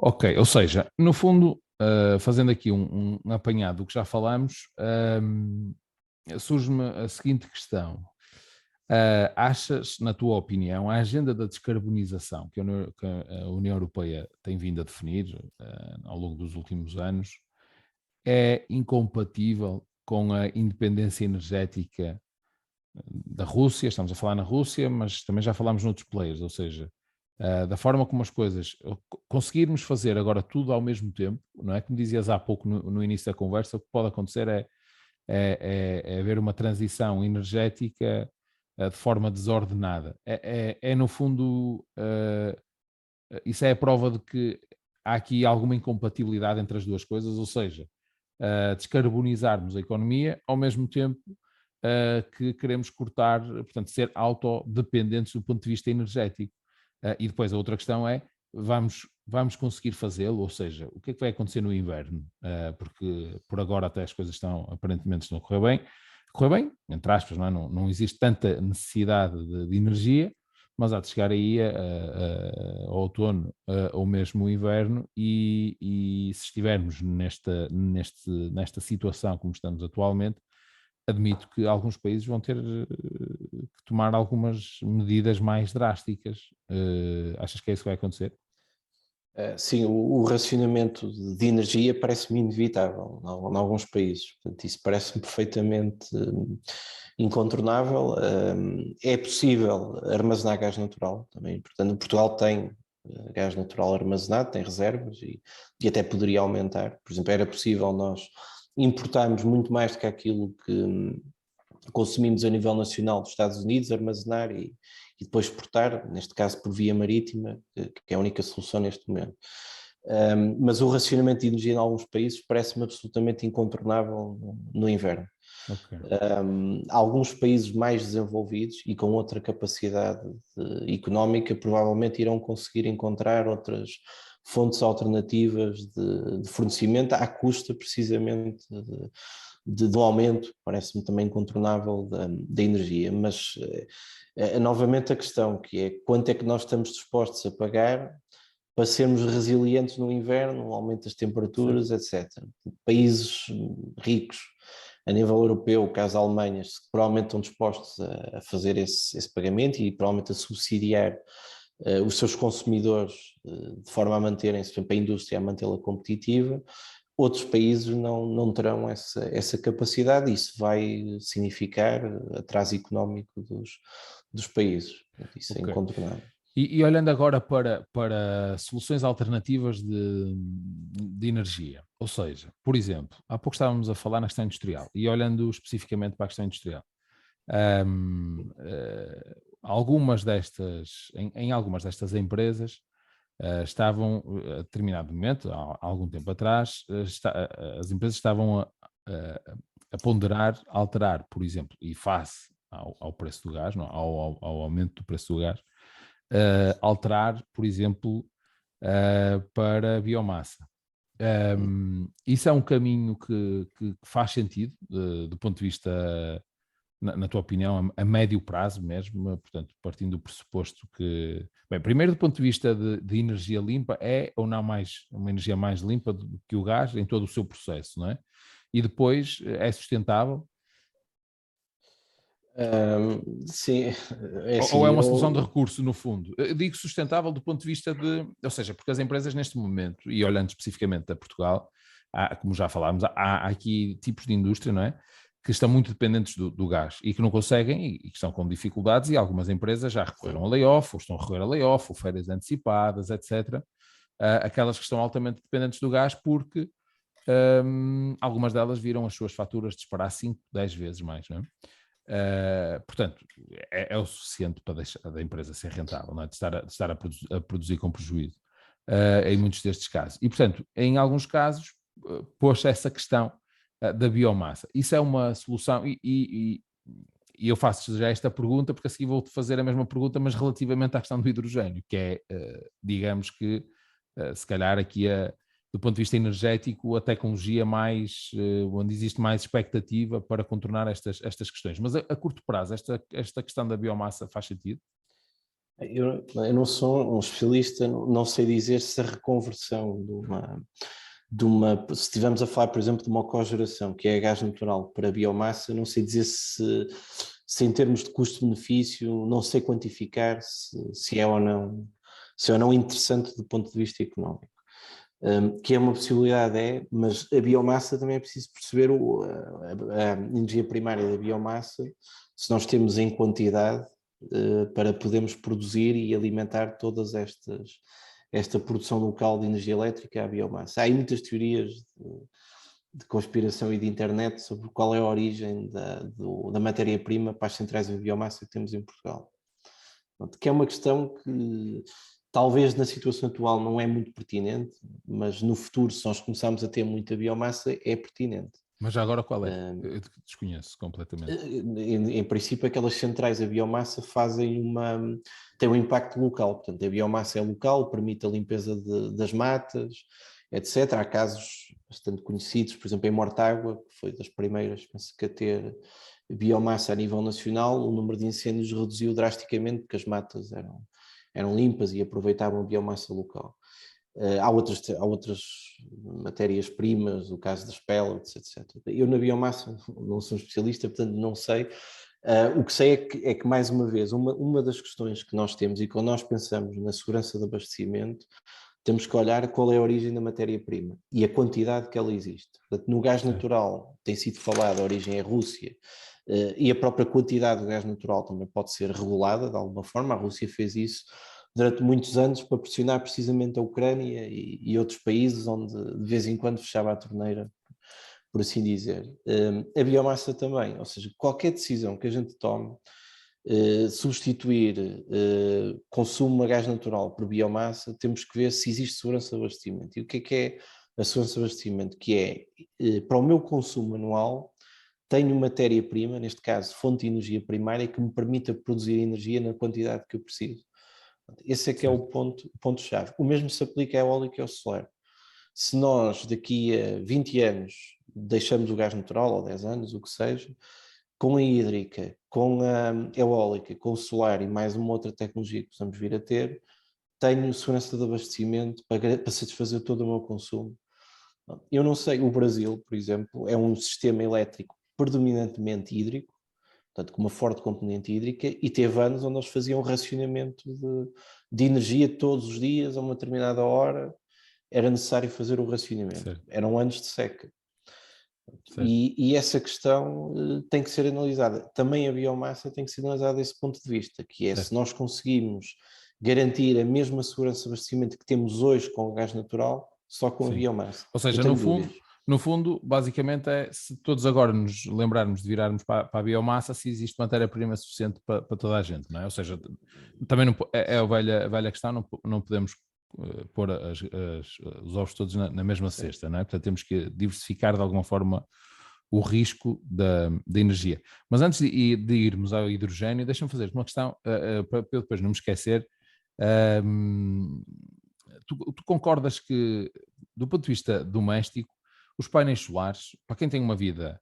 Ok, ou seja, no fundo, fazendo aqui um apanhado do que já falamos, surge-me a seguinte questão. Achas, na tua opinião, a agenda da descarbonização que a União Europeia tem vindo a definir ao longo dos últimos anos é incompatível com a independência energética da Rússia? Estamos a falar na Rússia, mas também já falámos noutros players, ou seja, da forma como as coisas, conseguirmos fazer agora tudo ao mesmo tempo, não é? Como dizias há pouco no início da conversa, o que pode acontecer é haver uma transição energética de forma desordenada. No fundo, isso é a prova de que há aqui alguma incompatibilidade entre as duas coisas, ou seja, descarbonizarmos a economia ao mesmo tempo que queremos cortar, portanto, ser autodependentes do ponto de vista energético. E depois a outra questão é, vamos conseguir fazê-lo, ou seja, o que é que vai acontecer no inverno? Porque por agora até as coisas aparentemente estão a correr bem, entre aspas, não existe tanta necessidade de energia, mas há de chegar aí ao outono ou mesmo o inverno e se estivermos nesta situação como estamos atualmente, admito que alguns países vão ter que tomar algumas medidas mais drásticas. Achas que é isso que vai acontecer? Sim, o racionamento de energia parece-me inevitável em alguns países. Portanto, isso parece-me perfeitamente incontornável. É possível armazenar gás natural também. Portanto, Portugal tem gás natural armazenado, tem reservas e até poderia aumentar. Por exemplo, era possível nós importarmos muito mais do que aquilo que consumimos a nível nacional dos Estados Unidos, armazenar e depois exportar, neste caso por via marítima, que é a única solução neste momento. Mas o racionamento de energia em alguns países parece-me absolutamente incontornável no inverno. Ok. Alguns países mais desenvolvidos e com outra capacidade económica provavelmente irão conseguir encontrar outras fontes alternativas de fornecimento à custa precisamente de um aumento, parece-me também incontornável, da energia. Mas novamente a questão que é quanto é que nós estamos dispostos a pagar para sermos resilientes no inverno, um aumento das temperaturas, etc. Países ricos a nível europeu, caso a Alemanha, provavelmente estão dispostos a fazer esse pagamento e provavelmente a subsidiar os seus consumidores de forma a manterem-se, por exemplo, a indústria a mantê-la competitiva. Outros países não terão essa capacidade e isso vai significar atraso económico dos países. Isso é Ok. incontornável. E olhando agora para soluções alternativas de energia, ou seja, por exemplo, há pouco estávamos a falar na questão industrial e olhando especificamente para a questão industrial, algumas em algumas destas empresas estavam, a determinado momento, há algum tempo atrás, as empresas estavam a ponderar, a alterar, por exemplo, e face ao preço do gás, não, ao aumento do preço do gás, alterar, por exemplo, para biomassa. Isso é um caminho que faz sentido do ponto de vista, na tua opinião, a médio prazo mesmo, portanto, partindo do pressuposto que, bem, primeiro do ponto de vista de energia limpa, é ou não uma energia mais limpa do que o gás em todo o seu processo, não é? E depois é sustentável, Sim, é ou assim, é uma solução de recurso, no fundo. Eu digo sustentável do ponto de vista ou seja, porque as empresas neste momento, e olhando especificamente a Portugal, como já falámos, há aqui tipos de indústria, não é? Que estão muito dependentes do gás e que não conseguem e que estão com dificuldades e algumas empresas já recorreram a layoff, ou estão a recorrer a layoff, ou férias antecipadas, etc. Aquelas que estão altamente dependentes do gás porque algumas delas viram as suas faturas disparar 5, 10 vezes mais, não é? Portanto, é o suficiente para deixar da empresa ser rentável, não é? De estar a produzir com prejuízo, em muitos destes casos. E, portanto, em alguns casos, pôs essa questão da biomassa. Isso é uma solução, e eu faço já esta pergunta, porque a seguir vou-te fazer a mesma pergunta, mas relativamente à questão do hidrogênio, que é, digamos que, se calhar aqui do ponto de vista energético, a tecnologia onde existe mais expectativa para contornar estas questões. Mas a curto prazo, esta questão da biomassa faz sentido? Eu não sou um especialista, não sei dizer se a reconversão se estivermos a falar, por exemplo, de uma cogeração, que é a gás natural para biomassa, não sei dizer se em termos de custo-benefício, não sei quantificar se é ou não, se é ou não interessante do ponto de vista económico. Que é uma possibilidade, mas a biomassa também é preciso perceber a energia primária da biomassa, se nós temos em quantidade para podermos produzir e alimentar esta produção local de energia elétrica à biomassa. Há aí muitas teorias de conspiração e de internet sobre qual é a origem da matéria-prima para as centrais de biomassa que temos em Portugal. Que é uma questão que talvez na situação atual não é muito pertinente, mas no futuro, se nós começarmos a ter muita biomassa, é pertinente. Mas já agora qual é? Eu desconheço completamente. Em princípio, aquelas centrais a biomassa têm um impacto local. Portanto, a biomassa é local, permite a limpeza das matas, etc. Há casos bastante conhecidos, por exemplo, em Mortágua, que foi das primeiras, penso que a ter biomassa a nível nacional, o número de incêndios reduziu drasticamente porque as matas eram limpas e aproveitavam a biomassa local. Há outras matérias-primas, o caso das pellets, etc. Eu na biomassa não sou especialista, portanto não sei. O que sei é que mais uma vez, uma das questões que nós temos e quando nós pensamos na segurança de abastecimento, temos que olhar qual é a origem da matéria-prima e a quantidade que ela existe. Portanto, no gás natural tem sido falado, a origem é Rússia, e a própria quantidade do gás natural também pode ser regulada de alguma forma. A Rússia fez isso durante muitos anos para pressionar precisamente a Ucrânia e outros países onde de vez em quando fechava a torneira, por assim dizer. A biomassa também, ou seja, qualquer decisão que a gente tome, substituir consumo de gás natural por biomassa, temos que ver se existe segurança de abastecimento. E o que é a segurança de abastecimento? Que é, para o meu consumo anual, tenho matéria-prima, neste caso fonte de energia primária, que me permita produzir energia na quantidade que eu preciso. Esse é que é o ponto-chave. O mesmo se aplica à eólica e ao solar. Se nós daqui a 20 anos deixamos o gás natural, ou 10 anos, o que seja, com a hídrica, com a eólica, com o solar e mais uma outra tecnologia que possamos vir a ter, tenho segurança de abastecimento para satisfazer todo o meu consumo. Eu não sei, o Brasil, por exemplo, é um sistema elétrico predominantemente hídrico, portanto, com uma forte componente hídrica, e teve anos onde eles faziam racionamento de energia todos os dias, a uma determinada hora, era necessário fazer o racionamento. Certo. Eram anos de seca. E essa questão tem que ser analisada. Também a biomassa tem que ser analisada desse ponto de vista, que é se nós conseguimos garantir a mesma segurança de abastecimento que temos hoje com o gás natural, só com a biomassa. Ou seja, no fundo, basicamente é se todos agora nos lembrarmos de virarmos para a biomassa, se existe matéria-prima suficiente para toda a gente, não é? Ou seja, também não, é a velha questão, não podemos pôr os ovos todos na mesma cesta, não é? Portanto, temos que diversificar de alguma forma o risco da energia. Mas antes de irmos ao hidrogênio, deixa-me fazer uma questão para eu depois não me esquecer. Tu concordas que, do ponto de vista doméstico, os painéis solares, para quem tem uma vida,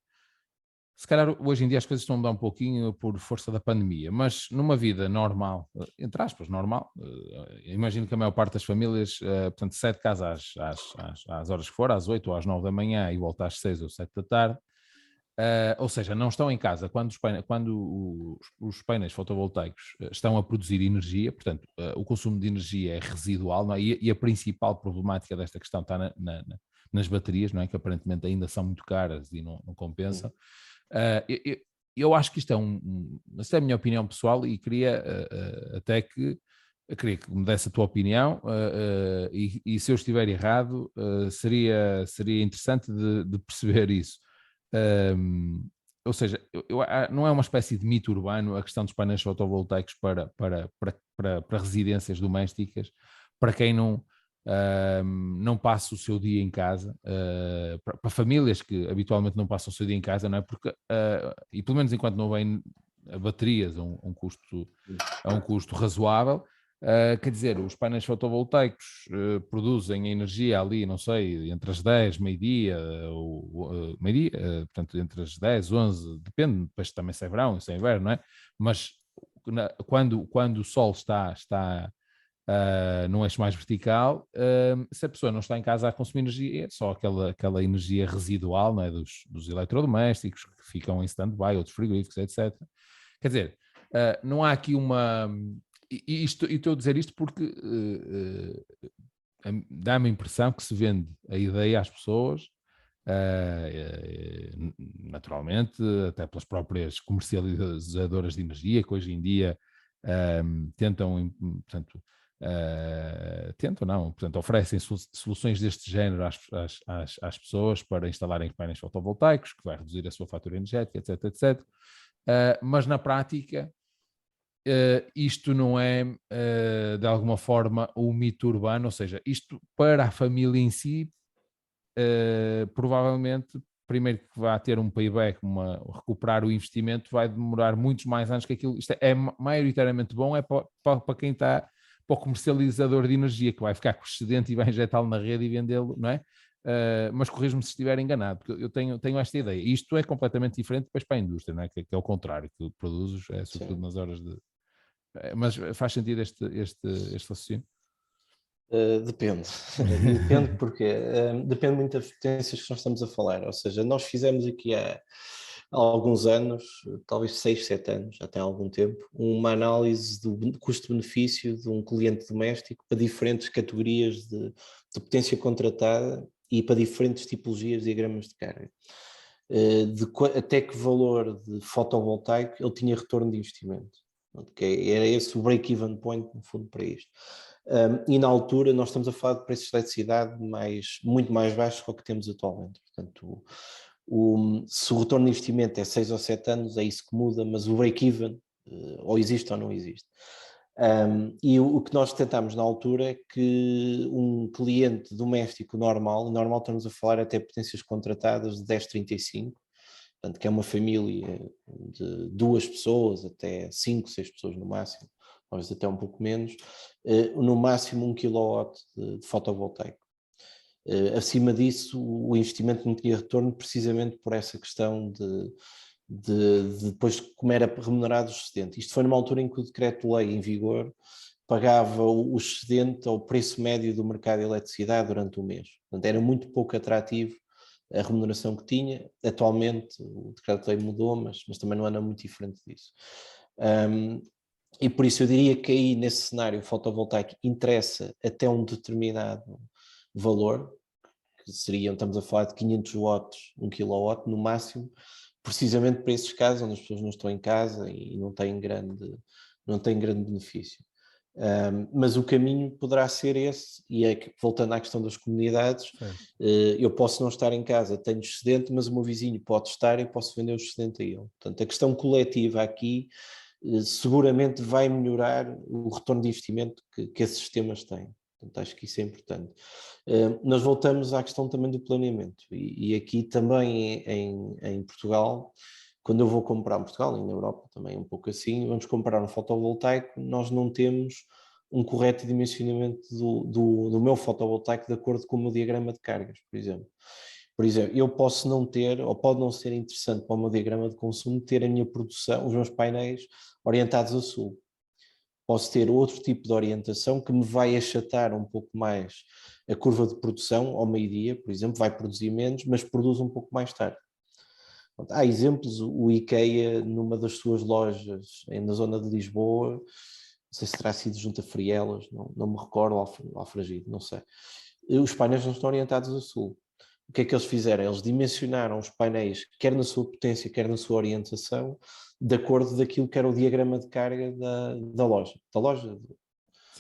se calhar hoje em dia as coisas estão a mudar um pouquinho por força da pandemia, mas numa vida normal, entre aspas, normal, imagino que a maior parte das famílias, portanto, sai de casa às horas que for, às 8 ou às 9 da manhã e volta às 6 ou 7 da tarde, ou seja, não estão em casa quando os painéis fotovoltaicos estão a produzir energia, portanto, o consumo de energia é residual, não é? E a principal problemática desta questão está nas baterias, não é? Que aparentemente ainda são muito caras e não compensam. Eu acho que isto esta é a minha opinião pessoal e queria que me desse a tua opinião e se eu estiver errado, seria interessante de perceber isso. Ou seja, não é uma espécie de mito urbano a questão dos painéis fotovoltaicos para residências domésticas, para quem não passa o seu dia em casa, para famílias que habitualmente não passam o seu dia em casa, não é? Porque, e pelo menos enquanto não vem baterias a um custo razoável, quer dizer, os painéis fotovoltaicos produzem energia ali, não sei, entre as 10, meio-dia, portanto, entre as 10, 11, depende, depois também se é verão, se é inverno, não é? Mas quando o sol está num eixo mais vertical, se a pessoa não está em casa a consumir energia, é só aquela energia residual, não é, dos eletrodomésticos que ficam em stand-by, outros frigoríficos, etc. Quer dizer, não há aqui uma... E estou a dizer isto porque dá-me a impressão que se vende a ideia às pessoas, naturalmente, até pelas próprias comercializadoras de energia, que hoje em dia tentam, portanto, oferecem soluções deste género às pessoas para instalarem painéis fotovoltaicos, que vai reduzir a sua fatura energética, etc, etc. Mas na prática, isto não é, de alguma forma, um mito urbano, ou seja, isto para a família em si, provavelmente, primeiro que vai ter um payback, recuperar o investimento, vai demorar muitos mais anos que aquilo. Isto é maioritariamente bom, é para quem está, para o comercializador de energia, que vai ficar com o excedente e vai injetá-lo na rede e vendê-lo, não é? Mas corrijo-me se estiver enganado, porque eu tenho esta ideia. Isto é completamente diferente depois para a indústria, não é? Que é o contrário, que produz, sobretudo nas horas de... Mas faz sentido este raciocínio? Depende. Depende porque depende muito das potências que nós estamos a falar. Ou seja, nós fizemos aqui há alguns anos, talvez 6, 7 anos, até há algum tempo, uma análise do custo-benefício de um cliente doméstico para diferentes categorias de potência contratada e para diferentes tipologias de diagramas de carga. Até que valor de fotovoltaico ele tinha retorno de investimento. Okay? Era esse o break-even point, no fundo, para isto. E na altura nós estamos a falar de preços de eletricidade muito mais baixos do que temos atualmente. Portanto, se o retorno de investimento é 6 ou 7 anos, é isso que muda, mas o break-even ou existe ou não existe. E o que nós tentámos na altura é que um cliente doméstico normal estamos a falar até potências contratadas de 1035, portanto, que é uma família de 2 pessoas até 5, 6 pessoas no máximo, talvez até um pouco menos, no máximo 1 kW de fotovoltaico. Acima disso, o investimento não tinha retorno precisamente por essa questão de depois como era remunerado o excedente. Isto foi numa altura em que o decreto-lei em vigor pagava o excedente ao preço médio do mercado de eletricidade durante o mês. Portanto, era muito pouco atrativo a remuneração que tinha. Atualmente o decreto-lei mudou, mas também não anda muito diferente disso. E por isso eu diria que aí nesse cenário o fotovoltaico interessa até um determinado valor, que seriam, estamos a falar de 500 watts, 1 kW no máximo, precisamente para esses casos onde as pessoas não estão em casa e não têm grande benefício. Mas o caminho poderá ser esse, e é que, voltando à questão das comunidades, eu posso não estar em casa, tenho excedente, mas o meu vizinho pode estar e posso vender o excedente a ele. Portanto, a questão coletiva aqui seguramente vai melhorar o retorno de investimento que esses sistemas têm. Portanto, acho que isso é importante. Nós voltamos à questão também do planeamento, e aqui também em Portugal, quando eu vou comprar em Portugal e na Europa também um pouco assim, vamos comprar um fotovoltaico, nós não temos um correto dimensionamento do meu fotovoltaico de acordo com o meu diagrama de cargas, por exemplo. Por exemplo, eu posso não ter, ou pode não ser interessante para o meu diagrama de consumo, ter a minha produção, os meus painéis orientados a sul. Posso ter outro tipo de orientação que me vai achatar um pouco mais a curva de produção ao meio-dia, por exemplo, vai produzir menos, mas produz um pouco mais tarde. Há exemplos, o IKEA, numa das suas lojas na zona de Lisboa, não sei se terá sido junto a Frielas, não me recordo, Alfragide, não sei. Os painéis não estão orientados a sul. O que é que eles fizeram? Eles dimensionaram os painéis, quer na sua potência, quer na sua orientação, de acordo daquilo que era o diagrama de carga da loja.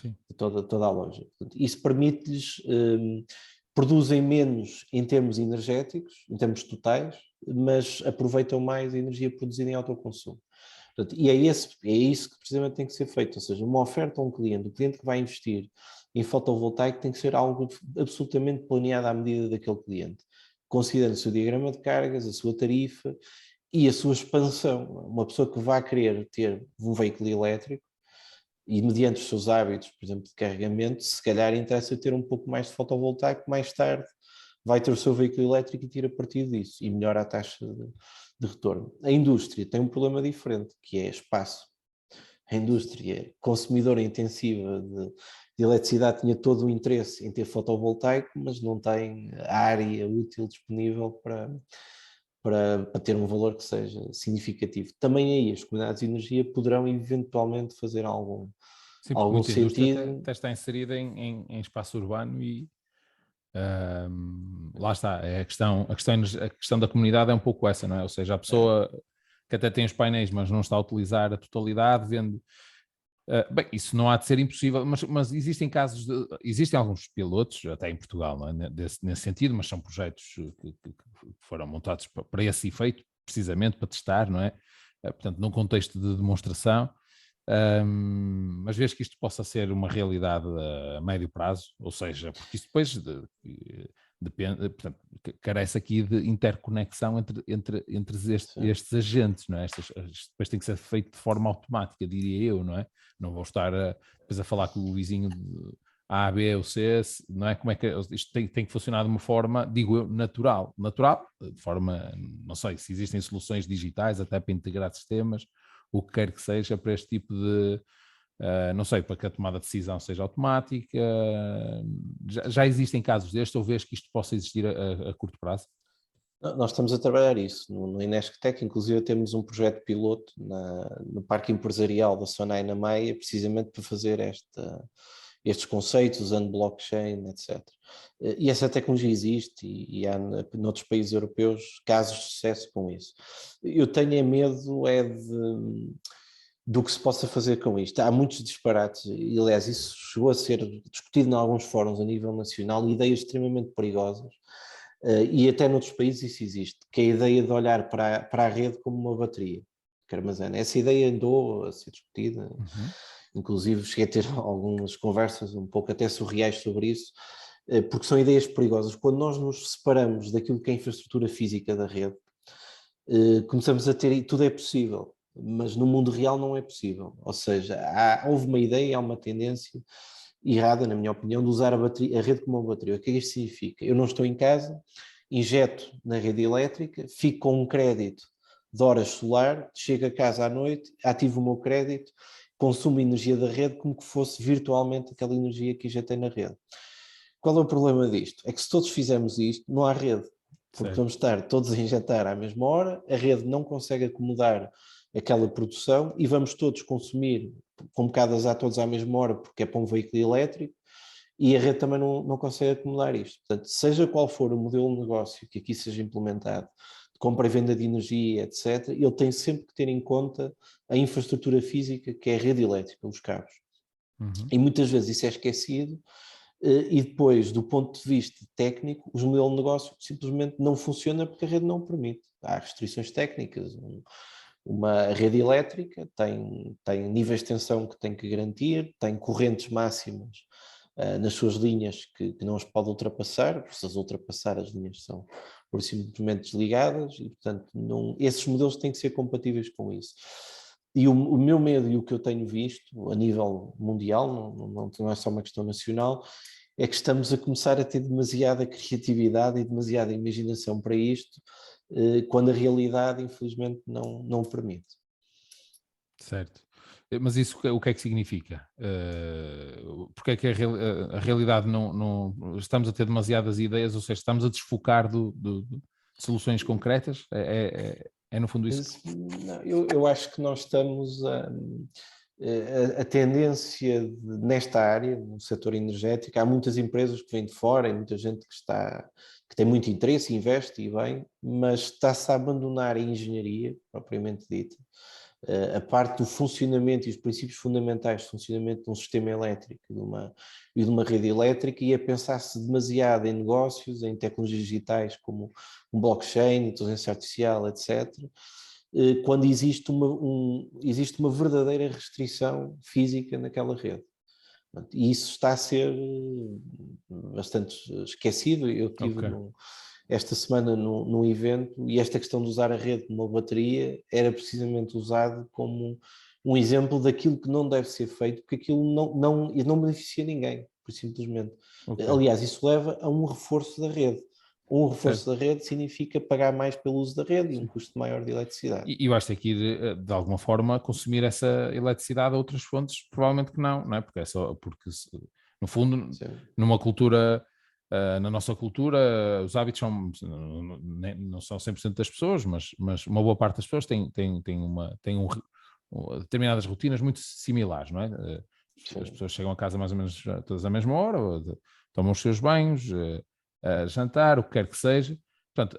Sim. De toda a loja. Portanto, isso permite-lhes, produzem menos em termos energéticos, em termos totais, mas aproveitam mais a energia produzida em autoconsumo. Portanto, e é isso que precisamente tem que ser feito, ou seja, uma oferta a um cliente, o cliente que vai investir em fotovoltaico tem que ser algo absolutamente planeado à medida daquele cliente, considerando o seu diagrama de cargas, a sua tarifa e a sua expansão. Uma pessoa que vai querer ter um veículo elétrico e mediante os seus hábitos, por exemplo, de carregamento, se calhar interessa ter um pouco mais de fotovoltaico, mais tarde vai ter o seu veículo elétrico e tira partido disso e melhora a taxa de retorno. A indústria tem um problema diferente, que é espaço. a indústria consumidora intensiva de eletricidade tinha todo o interesse em ter fotovoltaico, mas não tem a área útil disponível para ter um valor que seja significativo. Também aí as comunidades de energia poderão eventualmente fazer Sim, porque algum muita indústria sentido. até está inserida em espaço urbano e lá está, a questão da comunidade é um pouco essa, não é? Ou seja, a pessoa que até tem os painéis, mas não está a utilizar a totalidade, vende. Bem, isso não há de ser impossível, mas existem casos, existem alguns pilotos, até em Portugal, não é? Nesse sentido, mas são projetos que foram montados para esse efeito, precisamente para testar, não é? Portanto, num contexto de demonstração. Mas vês que isto possa ser uma realidade a médio prazo, ou seja, porque isto depois depende, portanto, carece aqui de interconexão entre estes agentes, não é? Isto depois tem que ser feito de forma automática, diria eu, não é? Não vou estar depois a falar com o vizinho de A, B ou C, não é? Como é que isto tem que funcionar de uma forma, digo eu, natural, de forma, não sei se existem soluções digitais até para integrar sistemas, o que quer que seja para este tipo de, não sei, para que a tomada de decisão seja automática. Já existem casos destes, ou vês que isto possa existir a curto prazo? Nós estamos a trabalhar isso no Inesctec, inclusive temos um projeto piloto no Parque Empresarial da Sonai na Maia, precisamente para fazer estes conceitos, usando blockchain, etc. E essa tecnologia existe e há noutros países europeus casos de sucesso com isso. Eu tenho medo do que se possa fazer com isto. Há muitos disparates, e aliás isso chegou a ser discutido em alguns fóruns a nível nacional, ideias extremamente perigosas, e até noutros países isso existe, que é a ideia de olhar para a rede como uma bateria que armazena. Essa ideia andou a ser discutida, inclusive cheguei a ter algumas conversas um pouco até surreais sobre isso, porque são ideias perigosas. Quando nós nos separamos daquilo que é a infraestrutura física da rede, começamos a ter, tudo é possível, mas no mundo real não é possível. Ou seja, houve uma ideia, há uma tendência errada, na minha opinião, de usar a rede como uma bateria. O que é que isto significa? Eu não estou em casa, injeto na rede elétrica, fico com um crédito de horas solar, chego a casa à noite, ativo o meu crédito, consumo energia da rede como que fosse virtualmente aquela energia que injetei na rede. Qual é o problema disto? É que se todos fizermos isto, não há rede, porque Certo. vamos estar todos a injetar à mesma hora, a rede não consegue acomodar aquela produção e vamos todos consumir convocadas a todos à mesma hora, porque é para um veículo elétrico, e a rede também não consegue acumular isto. Portanto, seja qual for o modelo de negócio que aqui seja implementado, de compra e venda de energia, etc., ele tem sempre que ter em conta a infraestrutura física, que é a rede elétrica, os cabos. E muitas vezes isso é esquecido, e depois, do ponto de vista técnico, o modelo de negócio simplesmente não funciona porque a rede não o permite. Há restrições técnicas. Uma rede elétrica tem níveis de tensão que tem que garantir, tem correntes máximas nas suas linhas que não as pode ultrapassar, porque se as ultrapassar as linhas são por simplesmente desligadas e, portanto, esses modelos têm que ser compatíveis com isso. E o meu medo e o que eu tenho visto a nível mundial, não é só uma questão nacional, é que estamos a começar a ter demasiada criatividade e demasiada imaginação para isto, quando a realidade, infelizmente, não o permite. Certo. Mas isso o que é que significa? Porque é que a realidade não. Estamos a ter demasiadas ideias, ou seja, estamos a desfocar de soluções concretas? É no fundo isso? Não, eu acho que nós estamos a tendência nesta área, no setor energético, há muitas empresas que vêm de fora e muita gente que tem muito interesse, investe e bem, mas está-se a abandonar a engenharia, propriamente dita, a parte do funcionamento e os princípios fundamentais de funcionamento de um sistema elétrico e de uma rede elétrica, e a pensar-se demasiado em negócios, em tecnologias digitais como um blockchain, inteligência artificial, etc., quando existe uma verdadeira restrição física naquela rede. E isso está a ser bastante esquecido. Eu tive esta semana num evento, e esta questão de usar a rede como uma bateria era precisamente usado como um exemplo daquilo que não deve ser feito, porque aquilo não beneficia ninguém, por simplesmente. Aliás, isso leva a um reforço da rede. Um reforço da rede significa pagar mais pelo uso da rede e um custo maior de eletricidade. E vais ter que ir, de alguma forma, consumir essa eletricidade a outras fontes? Provavelmente que não, não é? Porque no fundo, Sim. numa cultura, na nossa cultura, os hábitos não são 100% das pessoas, mas uma boa parte das pessoas tem determinadas rotinas muito similares, não é? As pessoas chegam a casa mais ou menos todas à mesma hora, tomam os seus banhos, jantar, o que quer que seja. Portanto,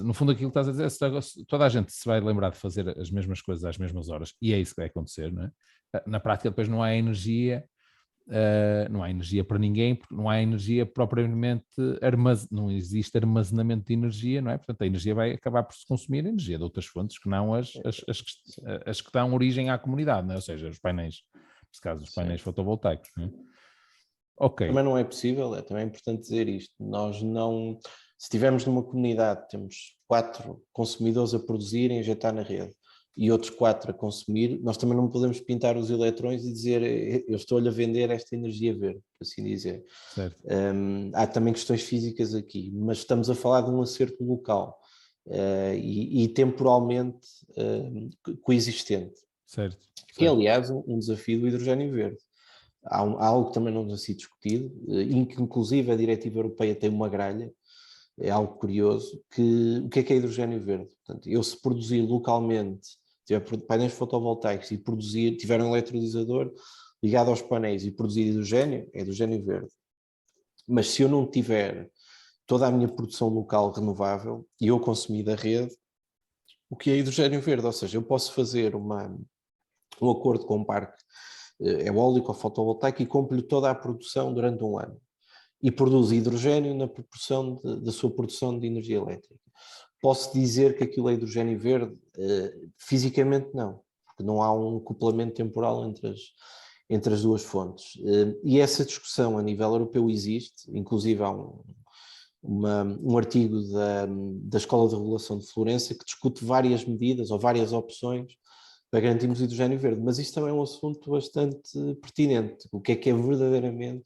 no fundo aquilo que estás a dizer, toda a gente se vai lembrar de fazer as mesmas coisas às mesmas horas, e é isso que vai acontecer, não é? Na prática depois não há energia, não há energia para ninguém, porque não há energia propriamente, não existe armazenamento de energia, não é? Portanto, a energia vai acabar por se consumir energia de outras fontes que não as que dão origem à comunidade, não é? Ou seja, os painéis, neste caso, os painéis fotovoltaicos, não é? Ok. Também não é possível, também é importante dizer isto. Nós não, se estivermos numa comunidade, temos 4 consumidores a produzir e injetar na rede e outros 4 a consumir, nós também não podemos pintar os eletrões e dizer eu estou-lhe a vender esta energia verde, por assim dizer. Certo. Há também questões físicas aqui, mas estamos a falar de um acerto local e temporalmente coexistente. Certo. Que é, aliás, um desafio do hidrogênio verde. Há algo que também não tem sido discutido, inclusive a diretiva europeia tem uma gralha, é algo curioso, que o que é hidrogênio verde? Portanto, eu se produzir localmente, tiver painéis fotovoltaicos e tiver um eletrolisador ligado aos painéis e produzir hidrogênio, é hidrogênio verde. Mas se eu não tiver toda a minha produção local renovável e eu consumir da rede, o que é hidrogênio verde? Ou seja, eu posso fazer um acordo com um parque eólico ou fotovoltaico e compro-lhe toda a produção durante um ano e produz hidrogênio na proporção da sua produção de energia elétrica. Posso dizer que aquilo é hidrogênio verde? Fisicamente não, porque não há um acoplamento temporal entre as duas fontes. E essa discussão a nível europeu existe, inclusive há um artigo da Escola de Regulação de Florença que discute várias medidas ou várias opções para garantirmos o hidrogênio verde, mas isto também é um assunto bastante pertinente. O que é verdadeiramente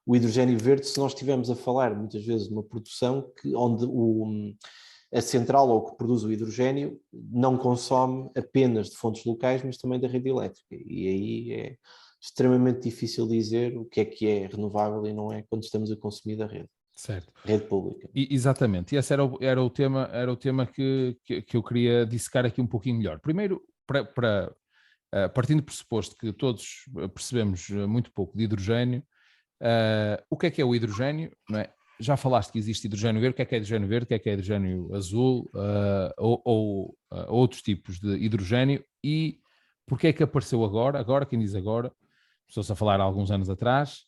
o hidrogênio verde, se nós estivermos a falar muitas vezes de uma produção onde a central ou que produz o hidrogênio não consome apenas de fontes locais, mas também da rede elétrica. E aí é extremamente difícil dizer o que é renovável e não é quando estamos a consumir da rede. Certo. Rede pública. Exatamente. E esse era o tema que eu queria dissecar aqui um pouquinho melhor. Primeiro, partindo do pressuposto que todos percebemos muito pouco de hidrogênio, o que é o hidrogênio? Não é? Já falaste que existe hidrogênio verde, o que é hidrogênio verde, o que é hidrogênio azul, ou outros tipos de hidrogênio, e porque é que apareceu agora, quem diz agora, começou-se a falar há alguns anos atrás,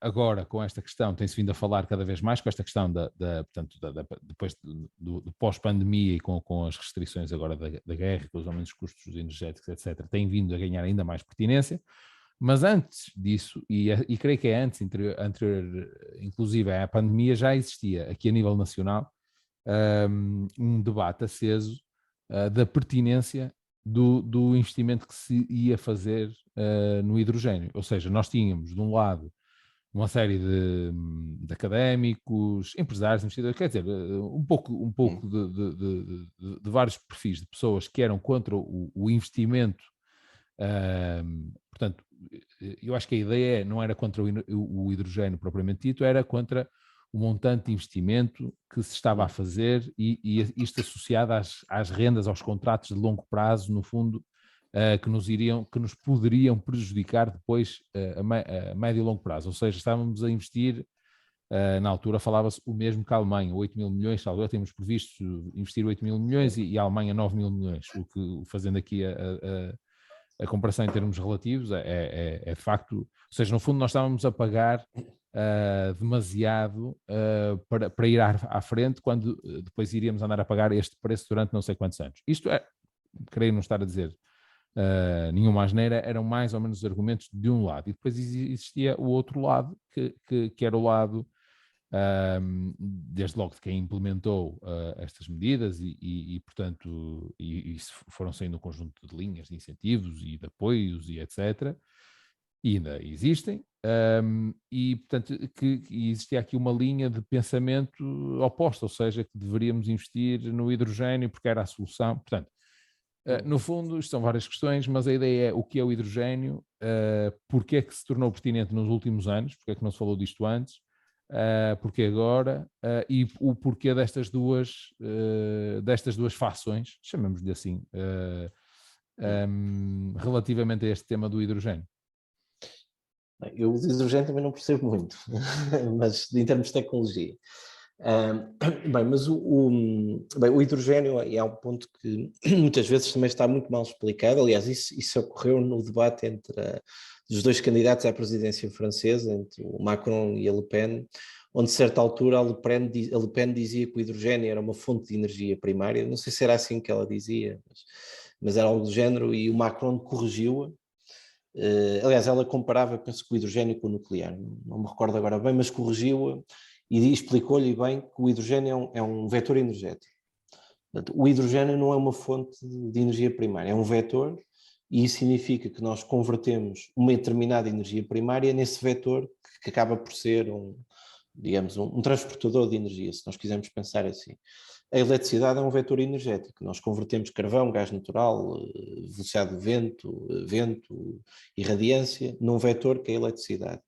agora com esta questão tem-se vindo a falar cada vez mais com esta questão portanto, depois do pós-pandemia e com as restrições agora da guerra, com os aumentos dos custos energéticos, etc., tem vindo a ganhar ainda mais pertinência. Mas antes disso, e creio que é antes, anterior, inclusive à pandemia, já existia aqui a nível nacional um debate aceso da pertinência do investimento que se ia fazer no hidrogênio. Ou seja, nós tínhamos, de um lado, uma série de académicos, empresários, investidores, quer dizer, um pouco de vários perfis de pessoas que eram contra o investimento. Portanto, eu acho que a ideia não era contra o hidrogênio propriamente dito, era contra o montante de investimento que se estava a fazer e isto associado às rendas, aos contratos de longo prazo, no fundo, que nos poderiam prejudicar depois a médio e longo prazo. Ou seja, estávamos a investir, na altura falava-se o mesmo que a Alemanha, 8 mil milhões, talvez temos previsto investir 8 mil milhões e a Alemanha 9 mil milhões, o que, fazendo aqui a comparação em termos relativos é de facto, ou seja, no fundo nós estávamos a pagar demasiado para ir à frente, quando depois iríamos andar a pagar este preço durante não sei quantos anos. Isto creio não estar a dizer nenhuma asneira, eram mais ou menos os argumentos de um lado. E depois existia o outro lado, que era o lado, desde logo de quem implementou estas medidas portanto, foram saindo um conjunto de linhas de incentivos e de apoios e etc. E ainda existem, E, portanto, que existia aqui uma linha de pensamento oposta, ou seja, que deveríamos investir no hidrogênio porque era a solução. Portanto, no fundo, isto são várias questões, mas a ideia é o que é o hidrogênio, porque é que se tornou pertinente nos últimos anos, porque é que não se falou disto antes, porque agora, e o porquê destas duas fações, chamamos-lhe assim, relativamente a este tema do hidrogênio. Eu o hidrogênio também não percebo muito, mas em termos de tecnologia. Bem, mas o hidrogênio é um ponto que muitas vezes também está muito mal explicado. Aliás, isso ocorreu no debate entre os dois candidatos à presidência francesa, entre o Macron e a Le Pen, onde, a certa altura, a Le Pen dizia que o hidrogênio era uma fonte de energia primária. Não sei se era assim que ela dizia, mas era algo do género, e o Macron corrigiu-a. Aliás, ela comparava, penso que o hidrogênio com o nuclear, não me recordo agora bem, mas corrigiu-a e explicou-lhe bem que o hidrogênio é um vetor energético. Portanto, o hidrogênio não é uma fonte de energia primária, é um vetor, e isso significa que nós convertemos uma determinada energia primária nesse vetor que acaba por ser digamos, um transportador de energia, se nós quisermos pensar assim. A eletricidade é um vetor energético. Nós convertemos carvão, gás natural, velocidade do vento e radiância num vetor que é a eletricidade.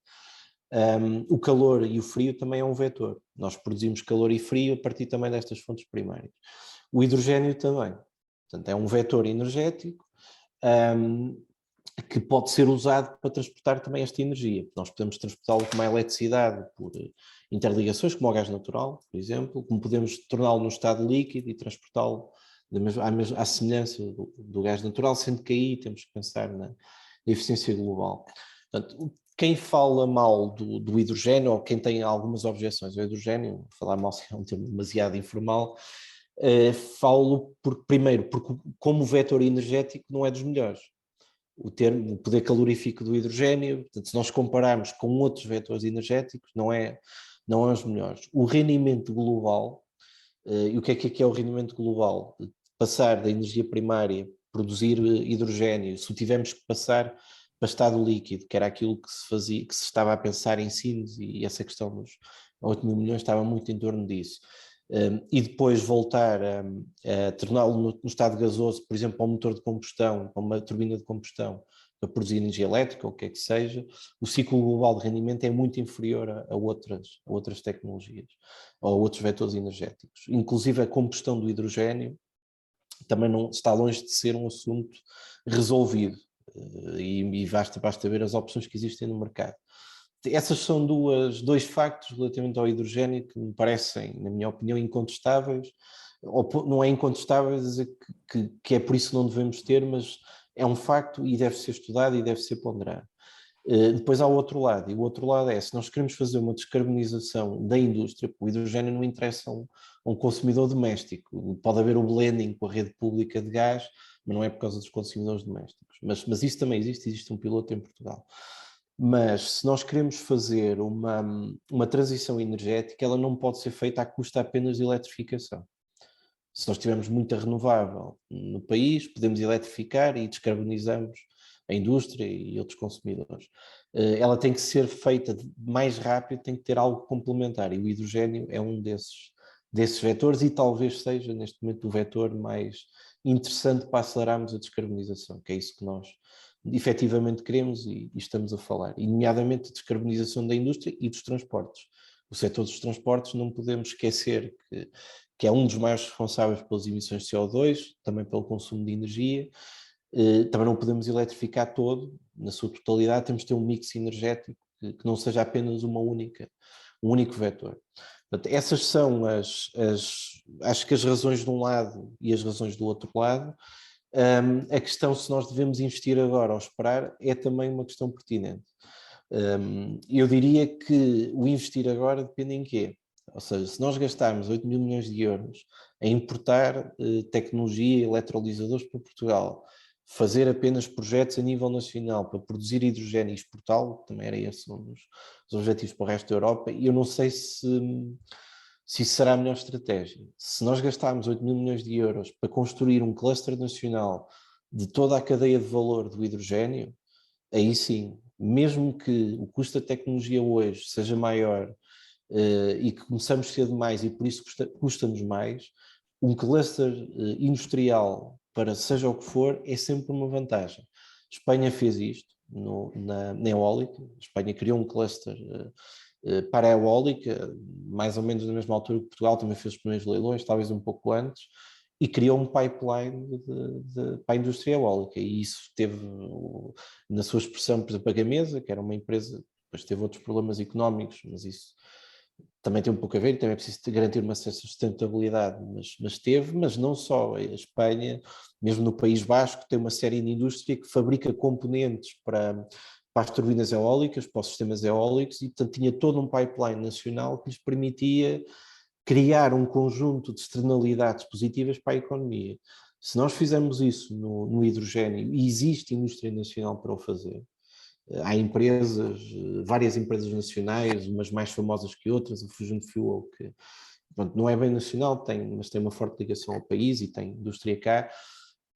O calor e o frio também é um vetor. Nós produzimos calor e frio a partir também destas fontes primárias. O hidrogênio também. Portanto, é um vetor energético que pode ser usado para transportar também esta energia. Nós podemos transportá-lo como a eletricidade por interligações, como o gás natural, por exemplo, como podemos torná-lo num estado líquido e transportá-lo à semelhança do gás natural, sendo que aí temos que pensar na eficiência global. Portanto, quem fala mal do hidrogênio, ou quem tem algumas objeções ao hidrogênio, falar mal é um termo demasiado informal, falo primeiro, porque como vetor energético não é dos melhores. O poder calorífico do hidrogênio, portanto, se nós compararmos com outros vetores energéticos, não é os melhores. O rendimento global, e o que é o rendimento global? Passar da energia primária, produzir hidrogênio, se o tivermos que passar para estado líquido, que era aquilo que se fazia, que se estava a pensar em síntese, e essa questão dos 8 mil milhões estava muito em torno disso. E depois voltar a torná-lo no estado gasoso, por exemplo, para um motor de combustão, para uma turbina de combustão, para produzir energia elétrica, ou o que é que seja, o ciclo global de rendimento é muito inferior a outras tecnologias, ou a outros vetores energéticos. Inclusive a combustão do hidrogênio também não está longe de ser um assunto resolvido, e basta ver as opções que existem no mercado. Essas são dois factos relativamente ao hidrogênio que me parecem, na minha opinião, incontestáveis. Ou não é incontestável dizer que é por isso que não devemos ter, mas é um facto e deve ser estudado e deve ser ponderado. Depois há o outro lado, e o outro lado é, se nós queremos fazer uma descarbonização da indústria, o hidrogênio não interessa a um consumidor doméstico. Pode haver o blending com a rede pública de gás, mas não é por causa dos consumidores domésticos. Mas isso também existe um piloto em Portugal. Mas se nós queremos fazer uma transição energética, ela não pode ser feita à custa apenas de eletrificação. Se nós tivermos muita renovável no país, podemos eletrificar e descarbonizamos a indústria e outros consumidores. Ela tem que ser feita mais rápido, tem que ter algo complementar, e o hidrogênio é um desses vetores, e talvez seja neste momento o vetor mais interessante para acelerarmos a descarbonização, que é isso que nós efetivamente queremos e estamos a falar, e nomeadamente a descarbonização da indústria e dos transportes. O setor dos transportes, não podemos esquecer que é um dos maiores responsáveis pelas emissões de CO2, também pelo consumo de energia. Também não podemos eletrificar todo, na sua totalidade, temos de ter um mix energético que não seja apenas um único vetor. Portanto, essas são acho que as razões de um lado e as razões do outro lado. A questão se nós devemos investir agora ou esperar é também uma questão pertinente. Eu diria que o investir agora depende em quê? Ou seja, se nós gastarmos 8 mil milhões de euros a importar tecnologia e eletrolisadores para Portugal, fazer apenas projetos a nível nacional para produzir hidrogênio e exportá-lo, também era esse um dos objetivos para o resto da Europa, e eu não sei se isso será a melhor estratégia. Se nós gastarmos 8 mil milhões de euros para construir um cluster nacional de toda a cadeia de valor do hidrogênio, aí sim, mesmo que o custo da tecnologia hoje seja maior e que começamos cedo mais e por isso custa-nos mais, um cluster industrial para seja o que for é sempre uma vantagem. Espanha fez isto na eólica, Espanha criou um cluster para a eólica, mais ou menos na mesma altura que Portugal também fez os primeiros leilões, talvez um pouco antes, e criou um pipeline para a indústria eólica, e isso teve, na sua expressão, por exemplo, a Gamesa, que era uma empresa, depois teve outros problemas económicos, mas isso também tem um pouco a ver, e também é preciso garantir uma certa sustentabilidade, mas teve, mas não só, a Espanha, mesmo no País Basco, tem uma série de indústria que fabrica componentes para as turbinas eólicas, para os sistemas eólicos, e portanto tinha todo um pipeline nacional que lhes permitia criar um conjunto de externalidades positivas para a economia. Se nós fizermos isso no hidrogênio, e existe indústria nacional para o fazer, há empresas, várias empresas nacionais, umas mais famosas que outras, a Fusion Fuel, que pronto, não é bem nacional, mas tem uma forte ligação ao país e tem indústria cá,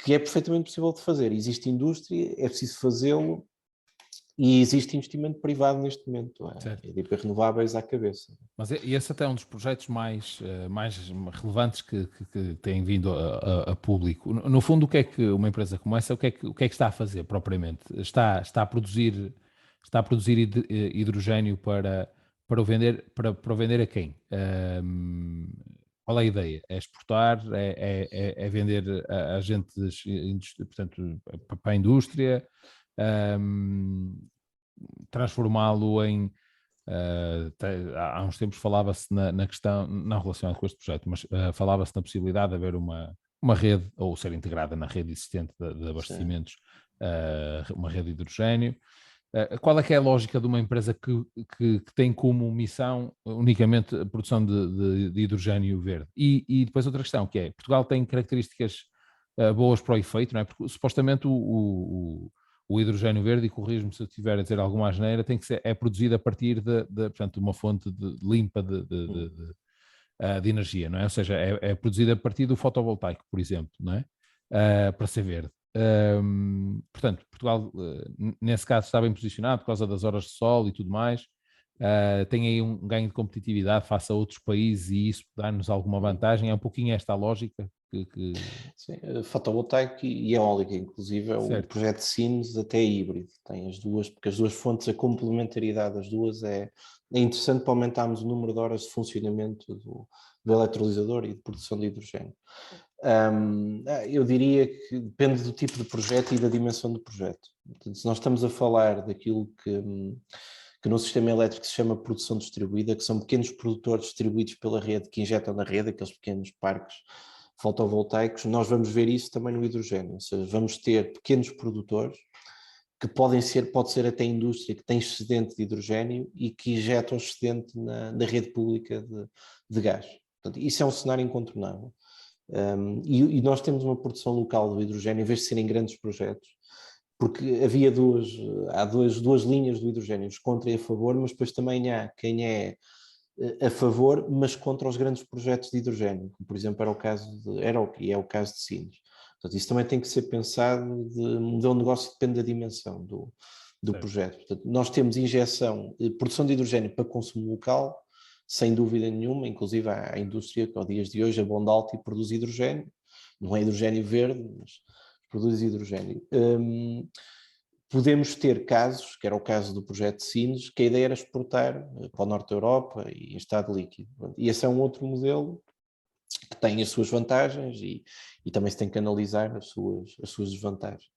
que é perfeitamente possível de fazer. Existe indústria, é preciso fazê-lo, e existe investimento privado neste momento. A EDP Renováveis à cabeça. Mas esse até é um dos projetos mais relevantes que têm vindo a público. No fundo, o que é que uma empresa como essa, o que é que está a fazer propriamente? Está a produzir hidrogênio para o vender, para o vender a quem? Qual é a ideia? É exportar? É vender a agentes, portanto, para a indústria? Transformá-lo em... há uns tempos falava-se na questão, não relacionada com este projeto, mas falava-se na possibilidade de haver uma rede, ou ser integrada na rede existente de abastecimentos, uma rede de hidrogênio. Qual é que é a lógica de uma empresa que tem como missão unicamente a produção de hidrogênio verde? E depois outra questão, que é, Portugal tem características boas para o efeito, não é? Porque supostamente o hidrogênio verde, e corrijo-me se eu estiver a dizer alguma asneira, é produzido a partir portanto, uma fonte limpa de energia, não é? Ou seja, é produzido a partir do fotovoltaico, por exemplo, não é? Para ser verde. Portanto, Portugal, nesse caso, está bem posicionado por causa das horas de sol e tudo mais. Tem aí um ganho de competitividade face a outros países e isso dá-nos alguma vantagem. É um pouquinho esta a lógica que... Sim, fotovoltaico e eólica, inclusive, o projeto de Sines até é híbrido, tem as duas, porque as duas fontes, a complementaridade das duas é interessante para aumentarmos o número de horas de funcionamento do eletrolisador e de produção de hidrogênio. Eu diria que depende do tipo de projeto e da dimensão do projeto. Portanto, se nós estamos a falar daquilo que no sistema elétrico se chama produção distribuída, que são pequenos produtores distribuídos pela rede, que injetam na rede, aqueles pequenos parques fotovoltaicos, nós vamos ver isso também no hidrogênio, ou seja, vamos ter pequenos produtores que pode ser até indústria que tem excedente de hidrogênio e que injetam excedente na rede pública de gás. Portanto, isso é um cenário incontornável. E nós temos uma produção local do hidrogênio, em vez de serem grandes projetos, porque há duas linhas do hidrogênio, os contra e a favor, mas depois também há quem é a favor, mas contra os grandes projetos de hidrogênio, como por exemplo é o caso de Sines. Portanto, isso também tem que ser pensado, o modelo de negócio depende da dimensão do projeto. Portanto, nós temos produção de hidrogênio para consumo local, sem dúvida nenhuma, inclusive a indústria que, aos dias de hoje, a Bondalti produz hidrogênio, não é hidrogênio verde, mas produz hidrogênio. Podemos ter casos, que era o caso do projeto de Sines, que a ideia era exportar para o norte da Europa e em estado líquido. E esse é um outro modelo que tem as suas vantagens e também se tem que analisar as suas desvantagens.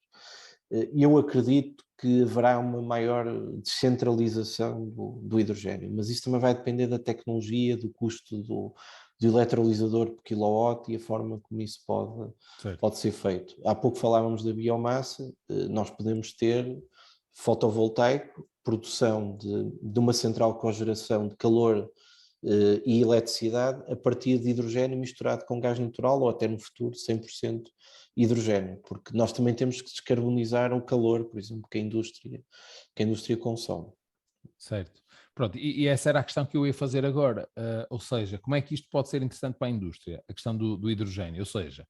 E eu acredito que haverá uma maior descentralização do hidrogênio, mas isso também vai depender da tecnologia, do custo do eletrolisador por quilowatt e a forma como isso pode ser feito. Há pouco falávamos da biomassa, nós podemos ter fotovoltaico, produção de uma central de cogeração de calor e eletricidade a partir de hidrogênio misturado com gás natural ou até no futuro 100% hidrogênio, porque nós também temos que descarbonizar o calor, por exemplo, que a indústria consome. Certo. Pronto, e essa era a questão que eu ia fazer agora, ou seja, como é que isto pode ser interessante para a indústria, a questão do hidrogênio, ou seja,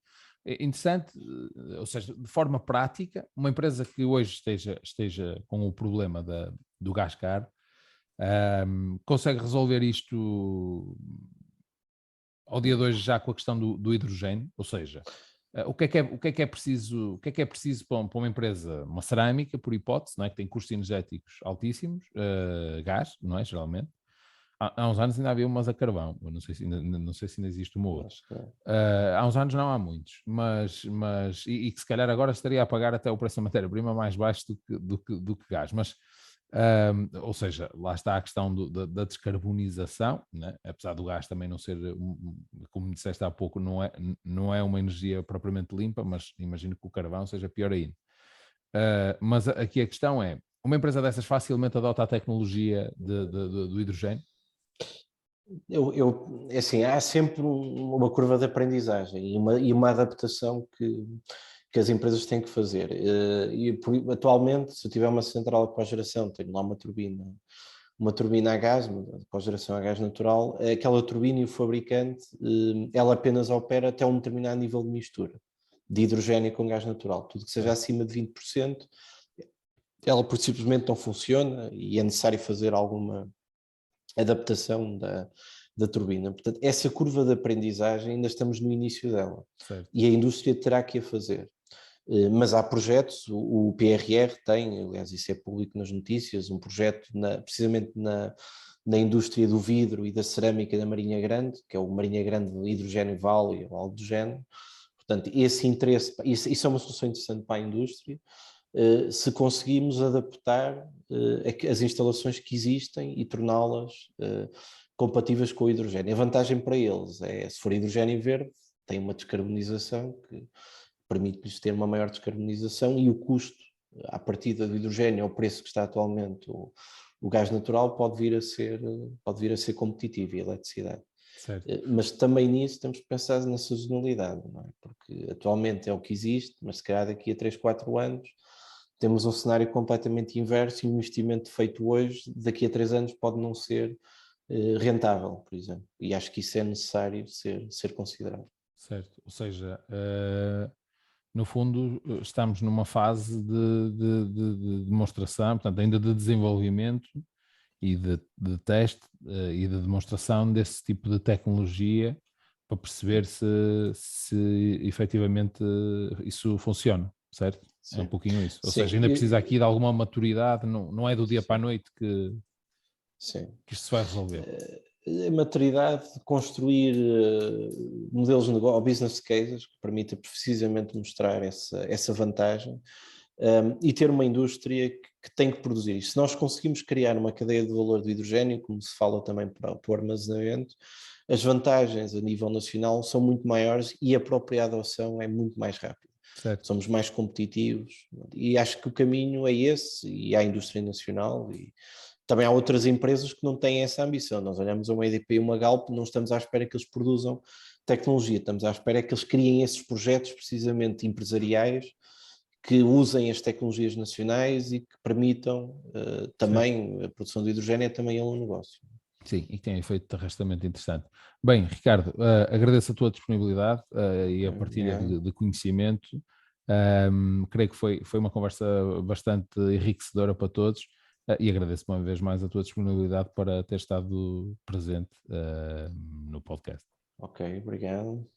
é interessante, ou seja, de forma prática, uma empresa que hoje esteja com o problema do gás caro, consegue resolver isto ao dia de hoje já com a questão do hidrogênio, ou seja, o que é preciso para uma empresa, uma cerâmica, por hipótese, não é? Que tem custos energéticos altíssimos, gás, não é? Geralmente. Há uns anos ainda havia umas a carvão, eu não sei se ainda existe uma outra. Há uns anos não há muitos, e que se calhar agora estaria a pagar até o preço da matéria-prima mais baixo do que gás, mas ou seja, lá está a questão da descarbonização, né? Apesar do gás também não ser, como disseste há pouco, não é uma energia propriamente limpa, mas imagino que o carvão seja pior ainda. Mas aqui a questão é, uma empresa dessas facilmente adota a tecnologia do hidrogênio? Assim, há sempre uma curva de aprendizagem e uma adaptação que as empresas têm que fazer. Atualmente, se eu tiver uma central de cogeração, tenho lá uma turbina a gás, uma cogeração a gás natural, aquela turbina e o fabricante, ela apenas opera até um determinado nível de mistura de hidrogênio com gás natural. Tudo que seja acima de 20%, ela por simplesmente não funciona e é necessário fazer alguma adaptação da turbina. Portanto, essa curva de aprendizagem ainda estamos no início dela. Certo. E a indústria terá que a fazer. Mas há projetos, o PRR tem, aliás isso é público nas notícias, um projeto precisamente na indústria do vidro e da cerâmica da Marinha Grande, que é o Marinha Grande Hidrogênio Valley ou algo do género. Portanto, esse interesse, isso é uma solução interessante para a indústria, se conseguimos adaptar as instalações que existem e torná-las compatíveis com o hidrogênio. A vantagem para eles é, se for hidrogênio verde, tem uma descarbonização que permite-lhes ter uma maior descarbonização e o custo à partida do hidrogênio ao preço que está atualmente o gás natural pode vir a ser competitivo e a eletricidade. Certo. Mas também nisso temos que pensar na sazonalidade, não é? Porque atualmente é o que existe, mas se calhar daqui a 3, 4 anos temos um cenário completamente inverso e o investimento feito hoje, daqui a 3 anos pode não ser rentável, por exemplo. E acho que isso é necessário ser considerado. Certo, ou seja, no fundo estamos numa fase de demonstração, portanto ainda de desenvolvimento e de teste e de demonstração desse tipo de tecnologia para perceber se efetivamente isso funciona, certo? Sim. É um pouquinho isso. Ou Sim. seja, ainda precisa aqui de alguma maturidade, não é do dia para a noite que isto se vai resolver. A maturidade de construir modelos de negócio, ou business cases, que permita precisamente mostrar essa vantagem e ter uma indústria que tem que produzir isso. Se nós conseguimos criar uma cadeia de valor do hidrogênio, como se fala também para o armazenamento, as vantagens a nível nacional são muito maiores e a própria adoção é muito mais rápida. Certo. Somos mais competitivos e acho que o caminho é esse e há a indústria nacional e também há outras empresas que não têm essa ambição. Nós olhamos a uma EDP e uma Galp, não estamos à espera que eles produzam tecnologia, estamos à espera que eles criem esses projetos precisamente empresariais que usem as tecnologias nacionais e que permitam também a produção de hidrogênio é também um negócio. Sim, e que tem um efeito de arrastamento interessante. Bem, Ricardo, agradeço a tua disponibilidade e a partilha de conhecimento. Creio que foi uma conversa bastante enriquecedora para todos e agradeço uma vez mais a tua disponibilidade para ter estado presente no podcast. Ok, obrigado.